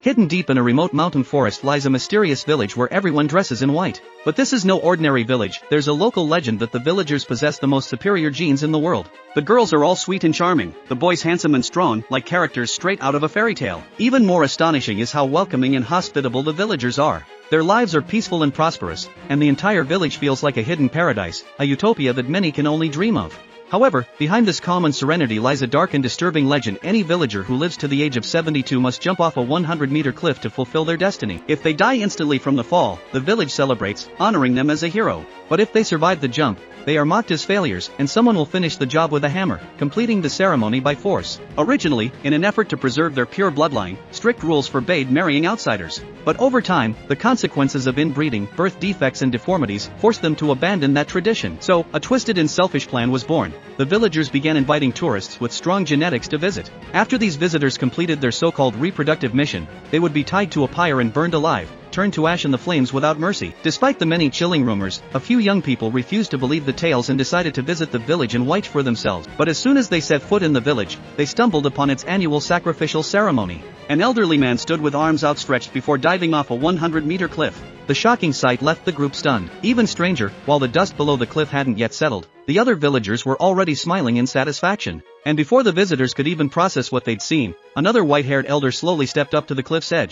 Hidden deep in a remote mountain forest lies a mysterious village where everyone dresses in white. But this is no ordinary village. There's a local legend that the villagers possess the most superior genes in the world. The girls are all sweet and charming, the boys handsome and strong, like characters straight out of a fairy tale. Even more astonishing is how welcoming and hospitable the villagers are. Their lives are peaceful and prosperous, and the entire village feels like a hidden paradise, a utopia that many can only dream of. However, behind this calm and serenity lies a dark and disturbing legend. Any villager who lives to the age of 72 must jump off a 100-meter cliff to fulfill their destiny. If they die instantly from the fall, the village celebrates, honoring them as a hero. But if they survive the jump, they are mocked as failures, and someone will finish the job with a hammer, completing the ceremony by force. Originally, in an effort to preserve their pure bloodline, strict rules forbade marrying outsiders. But over time, the consequences of inbreeding, birth defects and deformities, forced them to abandon that tradition. So, a twisted and selfish plan was born. The villagers began inviting tourists with strong genetics to visit. After these visitors completed their so-called reproductive mission, they would be tied to a pyre and burned alive, turned to ash in the flames without mercy. Despite the many chilling rumors, a few young people refused to believe the tales and decided to visit the village in white for themselves. But as soon as they set foot in the village, they stumbled upon its annual sacrificial ceremony. An elderly man stood with arms outstretched before diving off a 100-meter cliff. The shocking sight left the group stunned. Even stranger, while the dust below the cliff hadn't yet settled, the other villagers were already smiling in satisfaction. And before the visitors could even process what they'd seen, another white-haired elder slowly stepped up to the cliff's edge.